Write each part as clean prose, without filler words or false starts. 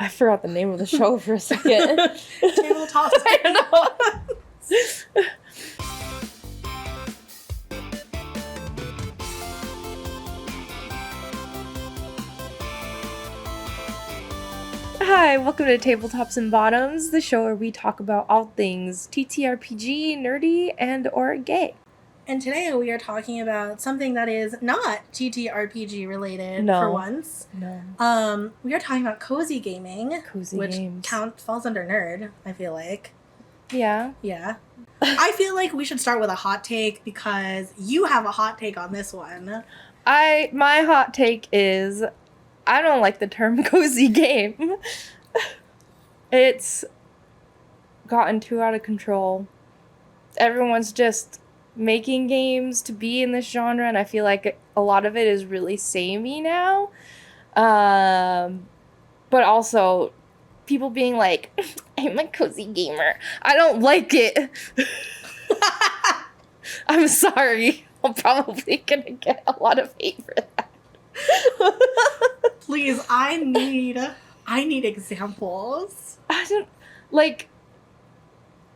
I forgot the name of the show for a second. Tabletops. I know. Hi, welcome to Tabletops and Bottoms, the show where we talk about all things TTRPG, nerdy, and or gay. And today we are talking about something that is not TTRPG related for once. No. We are talking about cozy gaming. Which games. Falls under nerd, I feel like. Yeah. Yeah. I feel like we should start with a hot take because you have a hot take on this one. My hot take is I don't like the term cozy game. It's gotten too out of control. Everyone's just making games to be in this genre, and I feel like a lot of it is really samey now. But also, people being like, I'm a cozy gamer. I don't like it. I'm sorry. I'm probably gonna get a lot of hate for that. Please, I need examples. I don't, like,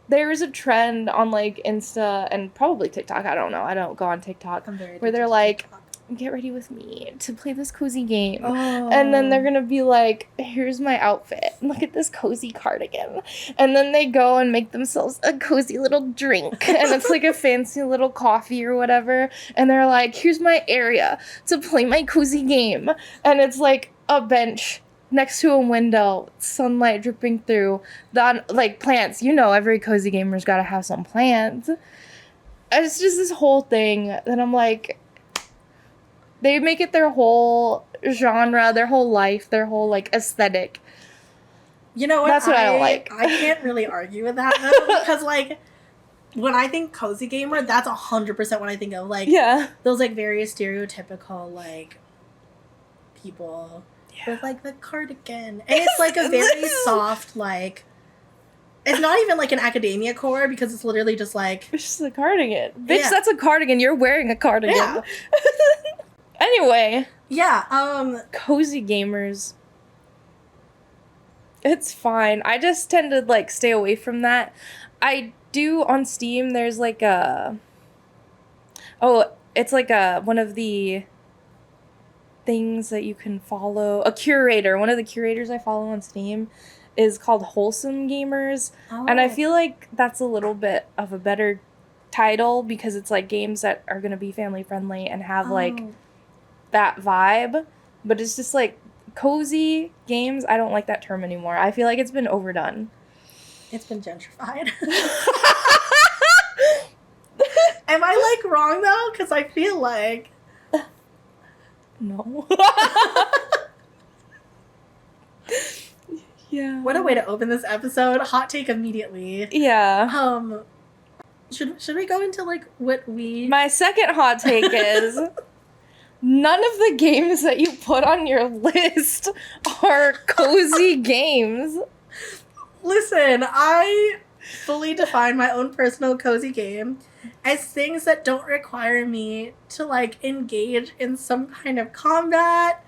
there is a trend on, like, Insta and probably TikTok, I don't know, I don't go on TikTok, where they're like, get ready with me to play this cozy game. Oh. And then they're gonna be like, here's my outfit. Look at this cozy cardigan. And then they go and make themselves a cozy little drink. And it's like a fancy little coffee or whatever. And they're like, here's my area to play my cozy game. And it's like a bench next to a window, sunlight dripping through, like plants. You know, every cozy gamer's gotta have some plants. It's just this whole thing that I'm like, they make it their whole genre, their whole life, their whole, like, aesthetic. You know what? That's what I don't like. I can't really argue with that, though, because, like, when I think cozy gamer, that's 100% what I think of. Like, yeah, those, like, very stereotypical, like, people with, like, the cardigan. And it's, like, a very soft, like, it's not even, like, an academia core, because it's literally just, like... It's just a cardigan. Bitch, that's a cardigan. You're wearing a cardigan. Yeah. Anyway. Yeah, cozy gamers. It's fine. I just tend to, like, stay away from that. I do, on Steam, there's, like, it's, like, one of the things that you can follow. A curator. One of the curators I follow on Steam is called Wholesome Gamers. Oh. And I feel like that's a little bit of a better title because it's, like, games that are going to be family-friendly and have, like... that vibe, but it's just like cozy games. I don't like that term anymore. I feel like it's been overdone. It's been gentrified. Am I like wrong though? Because I feel like no. Yeah. What a way to open this episode. Hot take immediately. Yeah. Should we go into like what we? My second hot take is. None of the games that you put on your list are cozy games. Listen, I fully define my own personal cozy game as things that don't require me to, like, engage in some kind of combat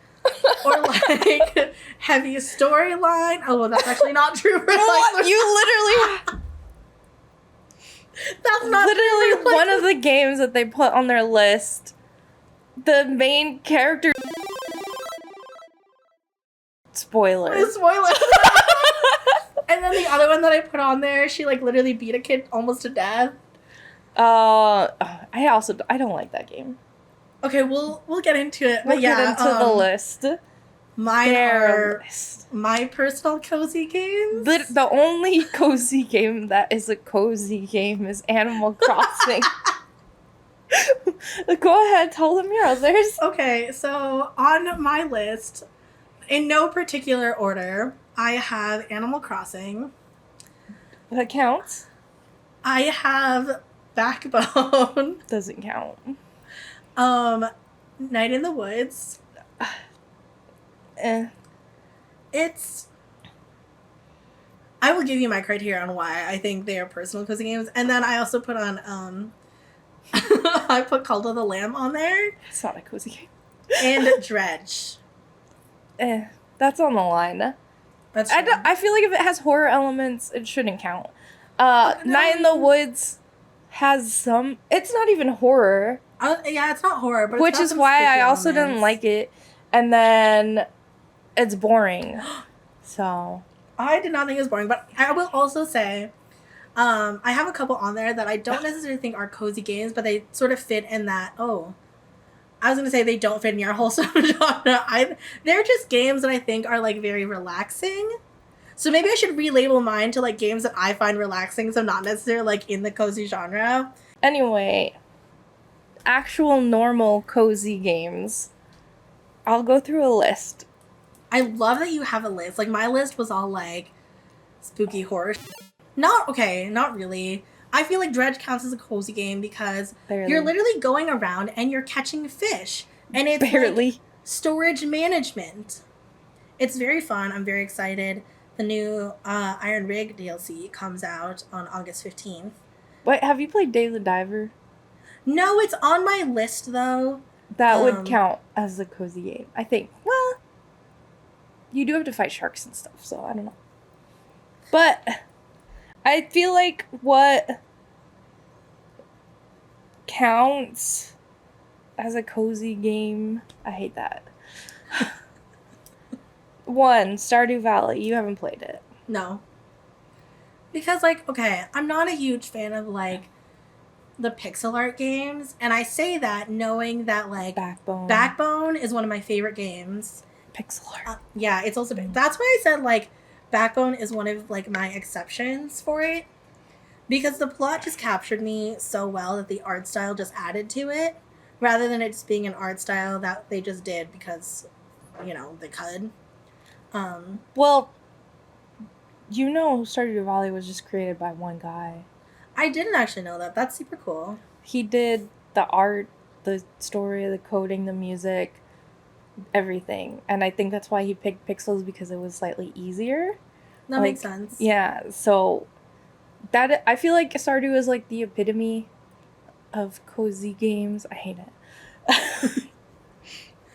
or, like, heavy storyline. Oh, that's actually not true for, like... You literally... That's not literally true for, like, one of the games that they put on their list... The main character... Spoiler. And then the other one that I put on there, she, like, literally beat a kid almost to death. I don't like that game. Okay, we'll get into it. We'll get into the list. Mine are my personal cozy games. The only cozy game that is a cozy game is Animal Crossing. Go ahead, tell them your others. Okay, so on my list, in no particular order, I have Animal Crossing. That counts. I have Backbone. Doesn't count. Night in the Woods. It's... I will give you my criteria on why I think they are personal cozy games. And then I also put on, I put Cult of the Lamb on there. It's not a cozy game. And Dredge. That's on the line. That's true. I feel like if it has horror elements, it shouldn't count. Night in the Woods has some. It's not even horror. Yeah, it's not horror, but which is why I also didn't like it. And then it's boring. So I did not think it was boring, but I will also say, I have a couple on there that I don't necessarily think are cozy games, but they sort of fit in that. Oh, I was gonna say they don't fit in your wholesome genre. They're just games that I think are like very relaxing. So maybe I should relabel mine to like games that I find relaxing, so not necessarily like in the cozy genre. Anyway, actual normal cozy games. I'll go through a list. I love that you have a list. Like my list was all like spooky horror. Not really. I feel like Dredge counts as a cozy game because you're literally going around and you're catching fish. And it's like storage management. It's very fun. I'm very excited. The new Iron Rig DLC comes out on August 15th. Wait, have you played Dave the Diver? No, it's on my list though. That would count as a cozy game, I think. Well, you do have to fight sharks and stuff, so I don't know. But I feel like what counts as a cozy game, I hate that. 1, Stardew Valley. You haven't played it. No. Because, like, okay, I'm not a huge fan of, like, the pixel art games. And I say that knowing that, like, Backbone is one of my favorite games. Pixel art. Yeah, it's also... That's why I said, like, Backbone is one of, like, my exceptions for it. Because the plot just captured me so well that the art style just added to it. Rather than it just being an art style that they just did because, you know, they could. Well, you know Stardew Valley was just created by one guy. I didn't actually know that. That's super cool. He did the art, the story, the coding, the music, everything. And I think that's why he picked Pixels, because it was slightly easier. That makes sense. Yeah, so that I feel like Stardew is like the epitome of cozy games. I hate it.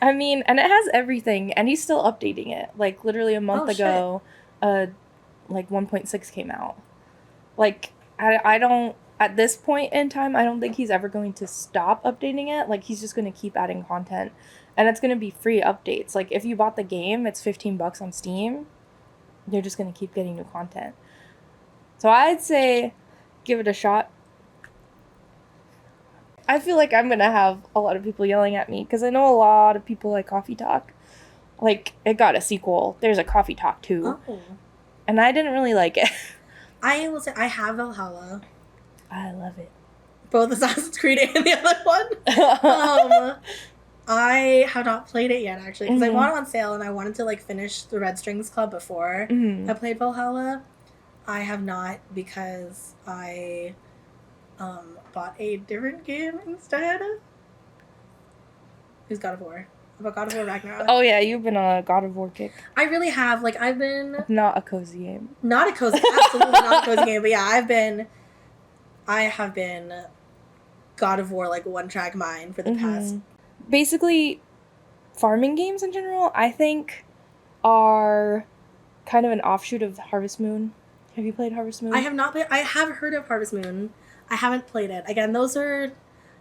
I mean, and it has everything, and he's still updating it. Like, literally a month ago, like 1.6 came out. Like, I don't, at this point in time, I don't think he's ever going to stop updating it. Like, he's just going to keep adding content, and it's going to be free updates. Like, if you bought the game, it's $15 on Steam. You're just going to keep getting new content. So I'd say give it a shot. I feel like I'm going to have a lot of people yelling at me because I know a lot of people like Coffee Talk. Like, it got a sequel. There's a Coffee Talk 2. Oh. And I didn't really like it. I will say, I have Valhalla. I love it. Both Assassin's Creed and the other one. I have not played it yet, actually, because I bought it on sale and I wanted to, like, finish the Red Strings Club before I played Valhalla. I have not because I bought a different game instead. Who's God of War? About God of War Ragnarok. Oh yeah, you've been on a God of War kick. I really have. Like, I've been... Not a cozy game. Not a cozy... Absolutely not a cozy game. But yeah, I have been God of War, like, one-track mind for the past... Basically, farming games in general, I think, are kind of an offshoot of Harvest Moon. Have you played Harvest Moon? I have not played... I have heard of Harvest Moon. I haven't played it. Again, those are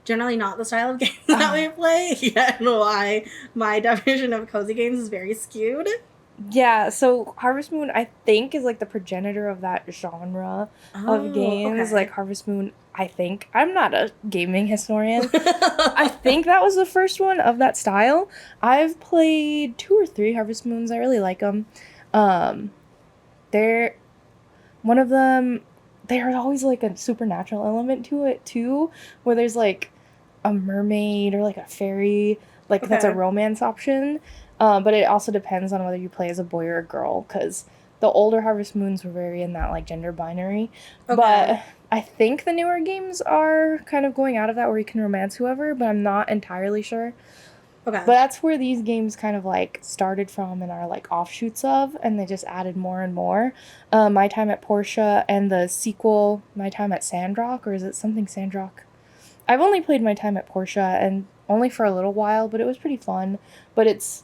generally not the style of games that we play. Yeah, and why my definition of cozy games is very skewed. Yeah, so Harvest Moon, I think, is like the progenitor of that genre of games. Okay. Like Harvest Moon, I think. I'm not a gaming historian. I think that was the first one of that style. I've played 2 or 3 Harvest Moons. I really like them. They're... One of them... There's always, like, a supernatural element to it, too, where there's, like, a mermaid or, like, a fairy. Like, that's a romance option. But it also depends on whether you play as a boy or a girl, because the older Harvest Moons were very in that, like, gender binary. Okay. But I think the newer games are kind of going out of that, where you can romance whoever, but I'm not entirely sure. Okay. But that's where these games kind of, like, started from and are, like, offshoots of, and they just added more and more. My Time at Portia and the sequel, My Time at Sandrock, or is it something Sandrock? I've only played My Time at Portia, and only for a little while, but it was pretty fun. But it's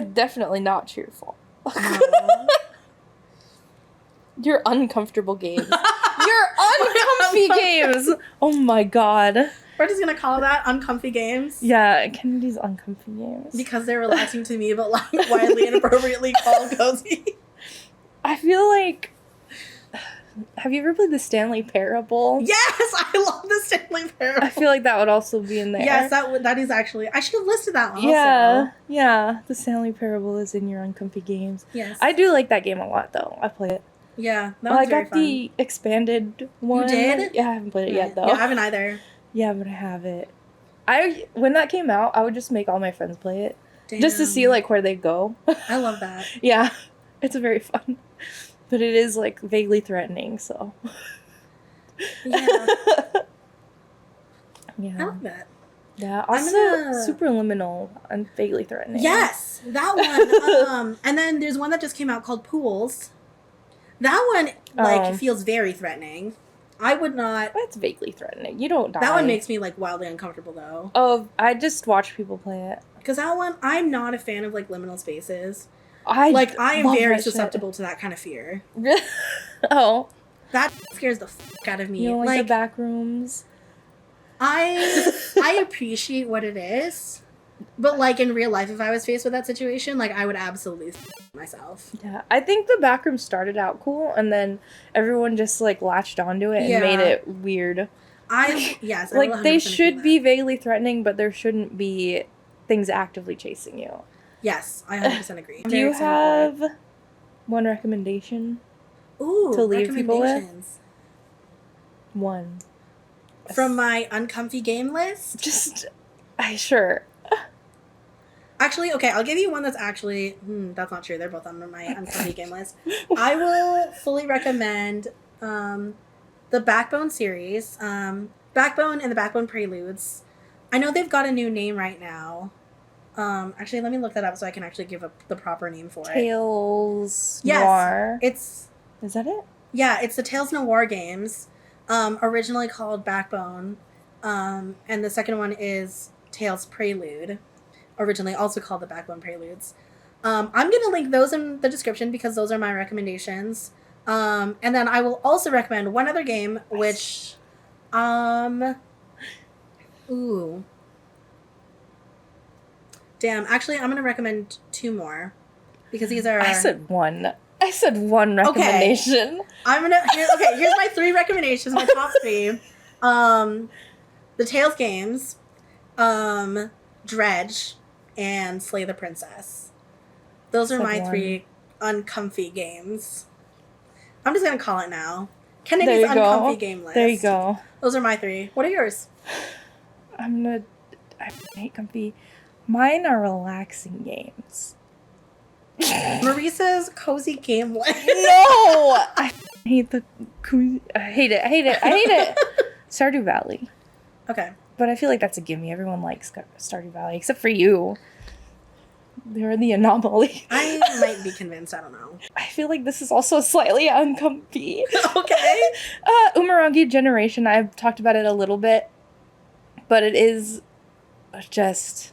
Definitely not cheerful. No. Your uncomfortable games. Your uncomfy games! Oh my god. We're just gonna call that uncomfy games. Yeah, Kennedy's uncomfy games. Because they're relaxing to me, but widely and appropriately called cozy. I feel like... Have you ever played the Stanley Parable? Yes! I love the Stanley Parable. I feel like that would also be in there. Yes, that is actually... I should have listed that one Yeah. The Stanley Parable is in your uncomfy games. Yes. I do like that game a lot, though. I play it. Yeah, that was very fun. I got the expanded one. You did? Yeah, I haven't played it yet, though. Yeah, I haven't either. Yeah, but I have it. When that came out, I would just make all my friends play it. Damn. Just to see, like, where they go. I love that. Yeah. It's very fun. But it is, like, vaguely threatening, so. Yeah. Yeah. I love that. Yeah. Also, Superliminal and vaguely threatening. Yes! That one. And then there's one that just came out called Pools. That one, like, feels very threatening. I would not... That's vaguely threatening. You don't die. That one makes me, like, wildly uncomfortable, though. Oh, I just watch people play it. Because that one, I'm not a fan of, like, liminal spaces. I am very susceptible to that kind of fear. Really? Oh. That scares the fuck out of me. You don't like the back rooms? I appreciate what it is. But, like, in real life, if I was faced with that situation, like, I would absolutely myself. Yeah. I think the back room started out cool, and then everyone just, like, latched onto it and made it weird. Yes. Like, they should be vaguely threatening, but there shouldn't be things actively chasing you. Yes, I 100% agree. Do you have one recommendation to leave people with? One. From my uncomfy game list? Sure. Actually, okay, I'll give you one that's actually... that's not true. They're both on my uncomfy game list. I will fully recommend the Backbone series. Backbone and the Backbone Preludes. I know they've got a new name right now. Actually, let me look that up so I can actually give the proper name for it. Tales Noir. Is that it? Yeah, it's the Tales Noir games, originally called Backbone, and the second one is Tales Prelude, originally also called the Backbone Preludes. I'm gonna link those in the description because those are my recommendations. And then I will also recommend one other game, which, Damn, actually, I'm going to recommend two more. Because these are... I said one recommendation. Okay. Here's my three recommendations, my top three. The Tales games, Dredge, and Slay the Princess. Those are my three uncomfy games. I'm just going to call it now. Kennedy's uncomfy game list. There you go. Those are my three. What are yours? I hate comfy. Mine are relaxing games. Marisa's cozy game list. No! I hate I hate it. Stardew Valley. Okay. But I feel like that's a gimme. Everyone likes Stardew Valley, except for you. They're the anomaly. I might be convinced. I don't know. I feel like this is also slightly uncomfy. Okay. Umurangi Generation. I've talked about it a little bit. But it is just...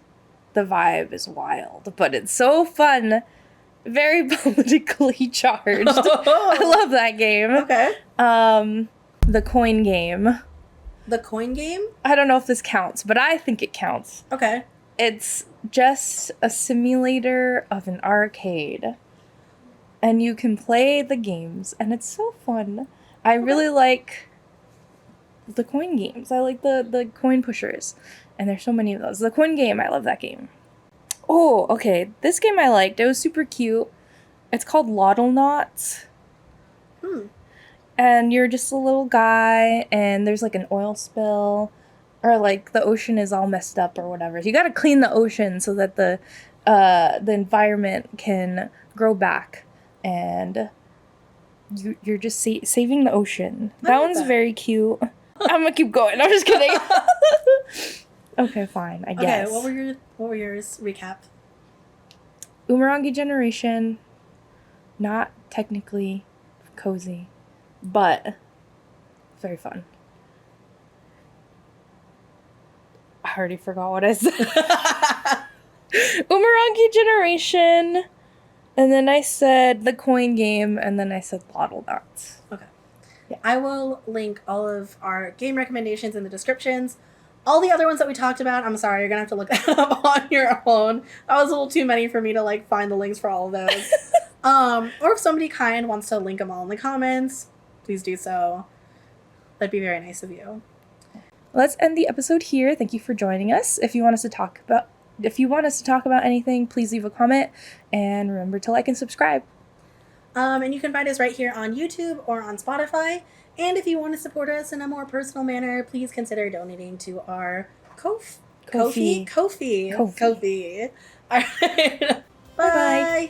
The vibe is wild. But it's so fun. Very politically charged. I love that game. Okay. The coin game. The coin game? I don't know if this counts, but I think it counts. Okay. It's just a simulator of an arcade. And you can play the games, and it's so fun. I really like the coin games. I like the coin pushers. And there's so many of those. The coin game, I love that game. Oh, okay. This game I liked. It was super cute. It's called Lottle Knots. And you're just a little guy, and there's like an oil spill, or like the ocean is all messed up or whatever. So you gotta clean the ocean so that the environment can grow back, and you're just saving the ocean. That one's very cute. I'm gonna keep going. I'm just kidding. Okay, fine. I guess. Okay, what were yours? Recap. Umurangi Generation, not technically cozy, but very fun. I already forgot what I said. Umurangi Generation. And then I said the coin game, and then I said Lottle Dots. Okay. Yeah. I will link all of our game recommendations in the descriptions. All the other ones that we talked about, I'm sorry, you're going to have to look that up on your own. That was a little too many for me to, like, find the links for all of those. Or if somebody kind wants to link them all in the comments, please do so. That'd be very nice of you. Let's end the episode here. Thank you for joining us. If you want us to talk about anything, please leave a comment, and remember to like and subscribe. And you can find us right here on YouTube or on Spotify. And if you want to support us in a more personal manner, please consider donating to our Ko-fi. Ko-fi. All right. Bye. Bye-bye.